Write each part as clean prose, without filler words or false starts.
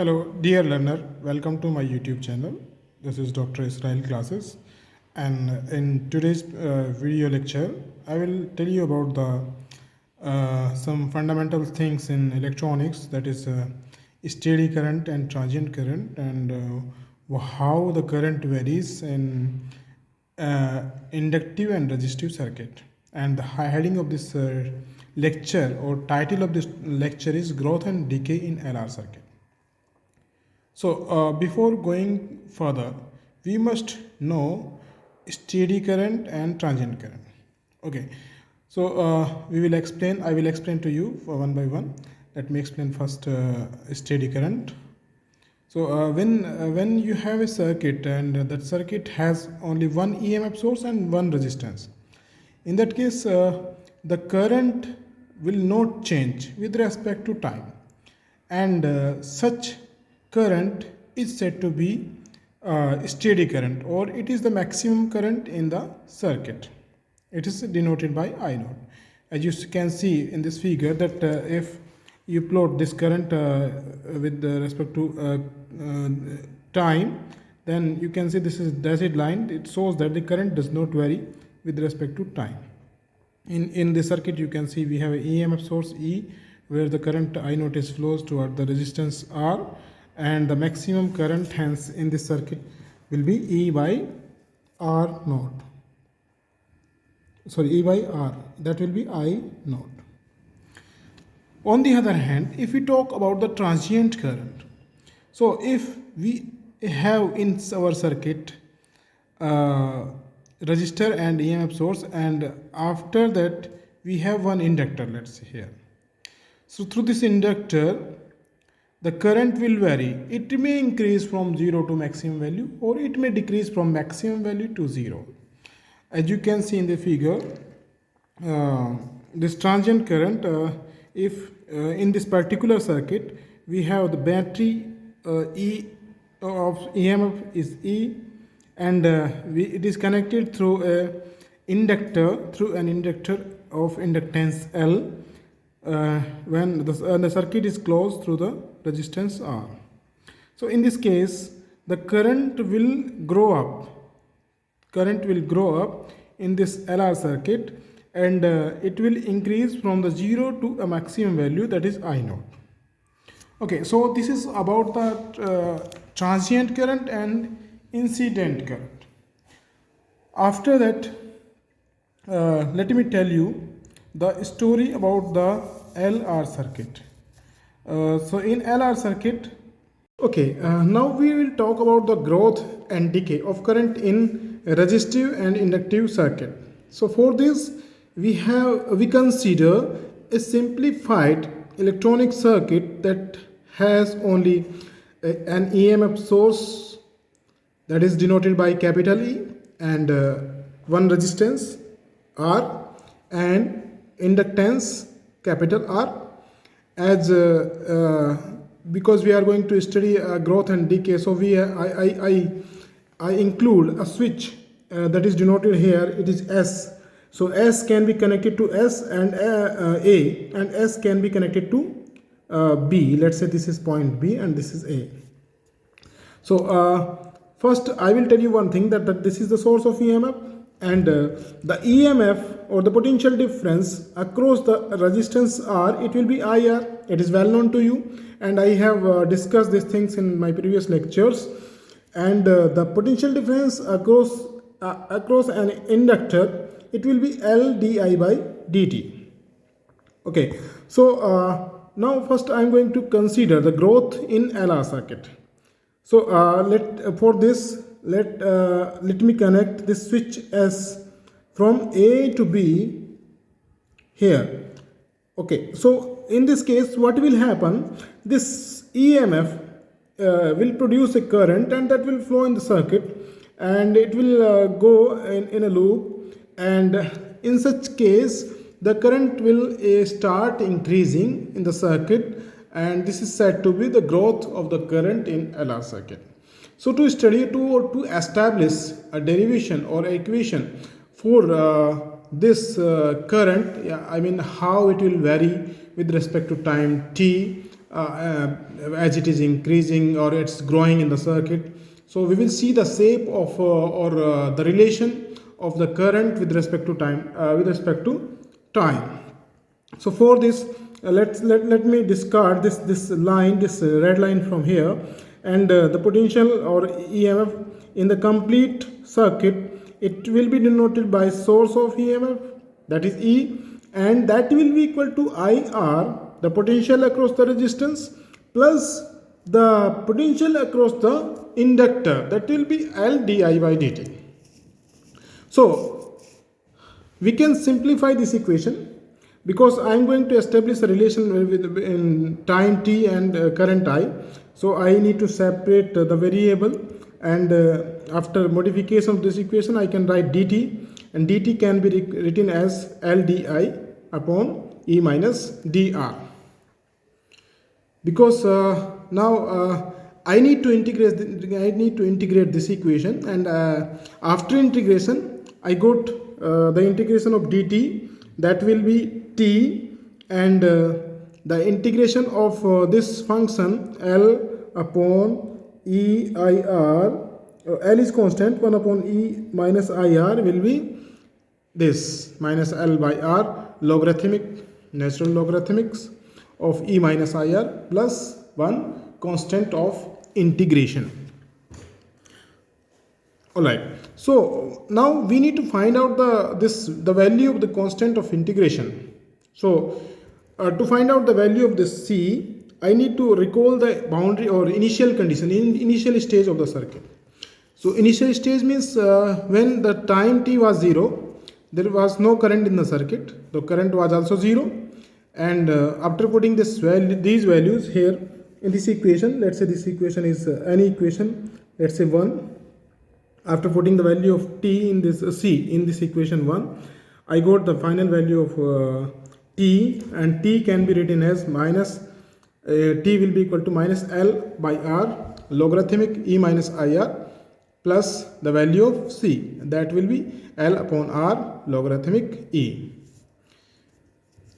Hello, dear learner. Welcome to my YouTube channel. This is Dr. Israel Classes, and in today's video lecture, I will tell you about the some fundamental things in electronics, that is steady current and transient current, and how the current varies in inductive and resistive circuit. And the heading of this lecture or title of this lecture is Growth and Decay in LR circuit. So before going further, we must know steady current and transient current. Okay, so I will explain to you one by one. Let me explain first steady current. So when you have a circuit and that circuit has only one EMF source and one resistance, in that case the current will not change with respect to time, and such current is said to be steady current, or it is the maximum current in the circuit. It is denoted by I naught. As you can see in this figure that if you plot this current with respect to time, then you can see this is dashed line. It shows that the current does not vary with respect to time. In the circuit you can see we have an EMF source E, where the current I naught is flows toward the resistance R, and the maximum current hence in this circuit will be E by R naught. Sorry, E by R, that will be I naught. On the other hand, if we talk about the transient current, so if we have in our circuit resistor and EMF source, and after that we have one inductor, let's say here. So through this inductor the current will vary. It may increase from 0 to maximum value, or it may decrease from maximum value to 0. As you can see in the figure, this transient current, if in this particular circuit we have the battery E of EMF is E, and it is connected through an inductor of inductance L, when the circuit is closed through the resistance R. So in this case the current will grow up in this LR circuit, and it will increase from the 0 to a maximum value, that is I naught. Okay, so this is about the transient current and incident current. After that, let me tell you the story about the LR circuit. So in LR circuit, okay, now we will talk about the growth and decay of current in resistive and inductive circuit. So for this we consider a simplified electronic circuit that has only an EMF source, that is denoted by capital E, and one resistance R, and inductance capital R. As because we are going to study growth and decay, so I include a switch that is denoted here. It is S. So S can be connected to S and A, and S can be connected to B. Let's say this is point B and this is A. So first I will tell you one thing, that this is the source of EMF, and the EMF or the potential difference across the resistance R, it will be IR. It is well known to you, and I have discussed these things in my previous lectures. And the potential difference across an inductor, it will be L di by dt. Okay, so now first I am going to consider the growth in LR circuit. So let me connect this switch S from A to B here. Okay, so in this case what will happen, this EMF will produce a current, and that will flow in the circuit, and it will go in a loop, and in such case the current will start increasing in the circuit, and this is said to be the growth of the current in LR circuit. So to establish a derivation or equation for this current, I mean how it will vary with respect to time t, as it is increasing or it's growing in the circuit. So we will see the shape of the relation of the current with respect to time. So for this, let me discard this line, this red line from here, and the potential or EMF in the complete circuit, it will be denoted by source of EMF, that is E, and that will be equal to IR, the potential across the resistance, plus the potential across the inductor, that will be L di by dt. So we can simplify this equation, because I am going to establish a relation with in time t and current I. So I need to separate the variable, and after modification of this equation I can write dt, and dt can be written as L di upon E minus dr, because now I need to integrate this equation, and after integration I got the integration of dt, that will be t, and the integration of this function L upon EIR, L is constant, 1 upon E minus IR will be this minus L by R, natural logarithmics of E minus IR plus 1 constant of integration. Alright, so now we need to find out the value of the constant of integration. So to find out the value of this C, I need to recall the boundary or initial condition in initial stage of the circuit. So initial stage means when the time t was 0, there was no current in the circuit, the current was also 0, and after putting these values here in this equation, let's say this equation is any equation, let's say 1. After putting the value of t in this C in this equation 1, I got the final value of t, and t can be written as minus t will be equal to minus L by R logarithmic E minus IR plus the value of C, that will be L upon R logarithmic E.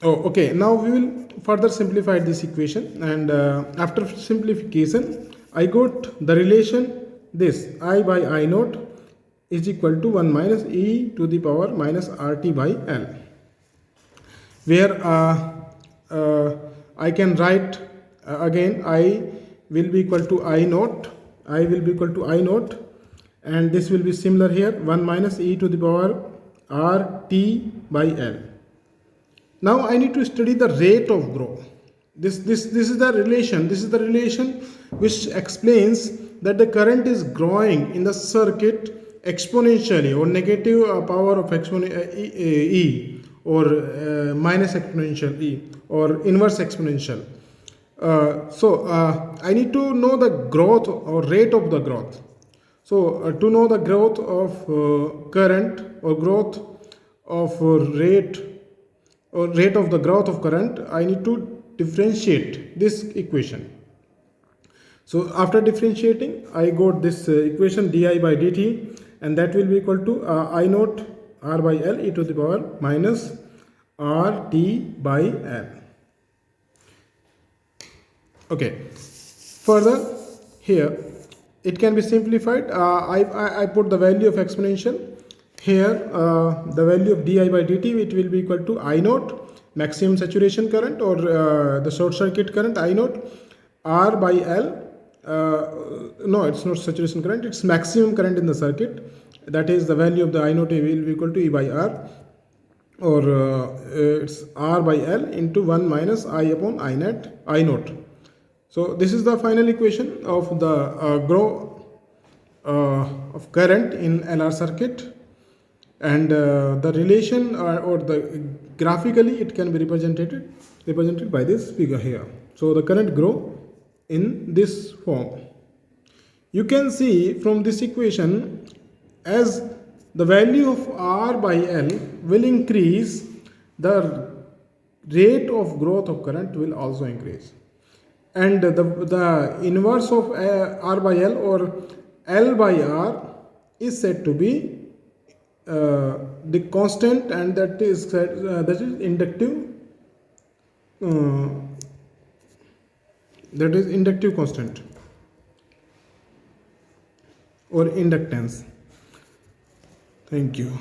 Oh, okay, now we will further simplify this equation, and after simplification I got the relation this I by I naught is equal to 1 minus E to the power minus RT by L, where I can write again I will be equal to I naught, and this will be similar here, 1 minus E to the power RT by L. Now I need to study the rate of growth. This is the relation which explains that the current is growing in the circuit exponentially, or negative power of E, or minus exponential E, or inverse exponential. So I need to know the growth or rate of the growth. So to know the growth of current, or growth of rate, or rate of the growth of current, I need to differentiate this equation. So after differentiating, I got this equation di by dt, and that will be equal to I naught R by L e to the power minus RT by L. Okay, further here it can be simplified. I put the value of exponential here, the value of di by dt, it will be equal to I naught maximum saturation current, or the short circuit current I naught R by L. No, it's not saturation current, it's maximum current in the circuit, that is the value of the I naught will be equal to E by R, or it's R by L into 1 minus I upon I naught. So this is the final equation of the growth of current in LR circuit, and the relation or the graphically it can be represented by this figure here. So the current grow in this form. You can see from this equation, as the value of R by L will increase, the rate of growth of current will also increase, and the inverse of R by L, or L by R, is said to be the constant, and that is inductive that is inductive constant or inductance. Thank you.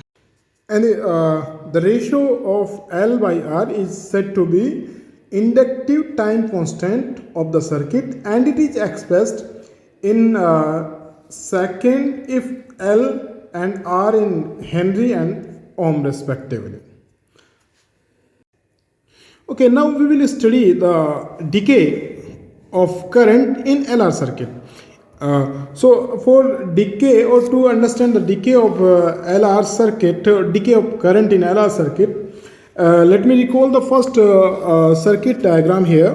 And the ratio of L by R is said to be inductive time constant of the circuit, and it is expressed in second if L and R in Henry and Ohm respectively. Okay, now we will study the decay of current in LR circuit. So for decay, or to understand the decay of LR circuit, decay of current in LR circuit, let me recall the first circuit diagram here.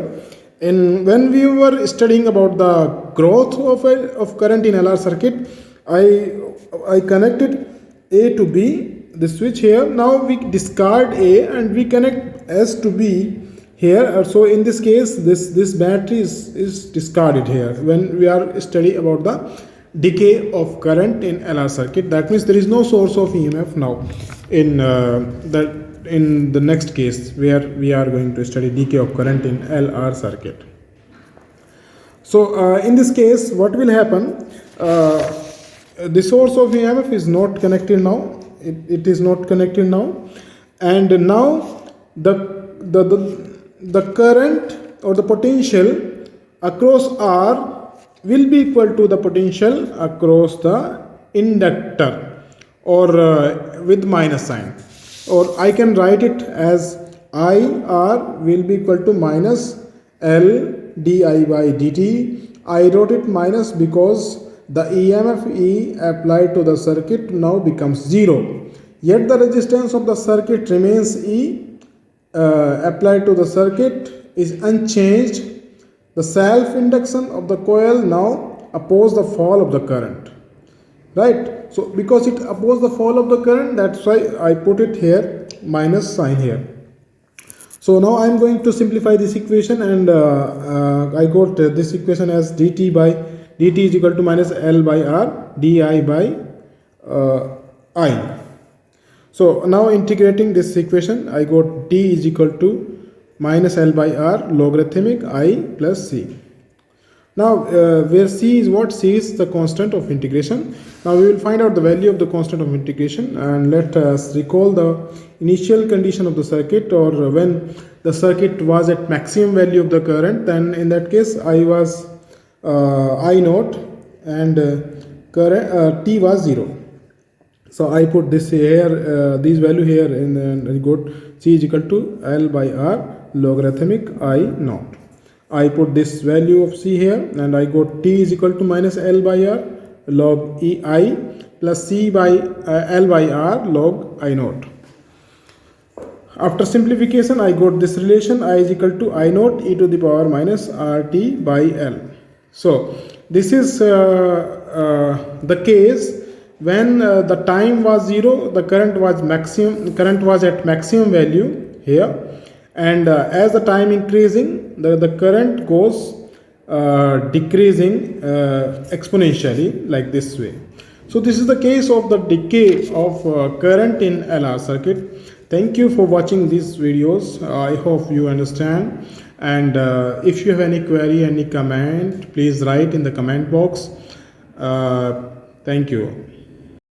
When we were studying about the growth of current in LR circuit, I connected A to B, the switch here. Now we discard A and we connect S to B here. So in this case, this battery is discarded here when we are studying about the decay of current in LR circuit. That means there is no source of EMF now in the next case where we are going to study decay of current in LR circuit. So in this case, what will happen? The source of EMF is not connected now. It is not connected now, and now the current or the potential across R will be equal to the potential across the inductor, or with minus sign, or I can write it as IR will be equal to minus L di by dt. I wrote it minus because the EMF E applied to the circuit now becomes 0. Yet the resistance of the circuit remains E applied to the circuit is unchanged. The self-induction of the coil now oppose the fall of the current. Right? So because it opposes the fall of the current, that's why I put it here minus sign here. So now I am going to simplify this equation, and I got this equation as dt is equal to minus L by R di by I. So now integrating this equation, I got t is equal to minus L by R logarithmic I plus C. Now where C is what? C is the constant of integration. Now we will find out the value of the constant of integration, and let us recall the initial condition of the circuit, or when the circuit was at maximum value of the current. Then in that case I was I naught, and current T was 0. So I put this here, this value here, and I got C is equal to L by R logarithmic I naught. I put this value of C here, and I got T is equal to minus L by R log E I plus C by L by R log I naught. After simplification, I got this relation I is equal to I naught e to the power minus RT by L. So this is the case when the time was 0, the current was at maximum value here, and as the time increasing, the current goes decreasing exponentially like this way. So this is the case of the decay of current in LR circuit. Thank you for watching these videos. I hope you understand, and if you have any query, any comment, please write in the comment box. Thank you.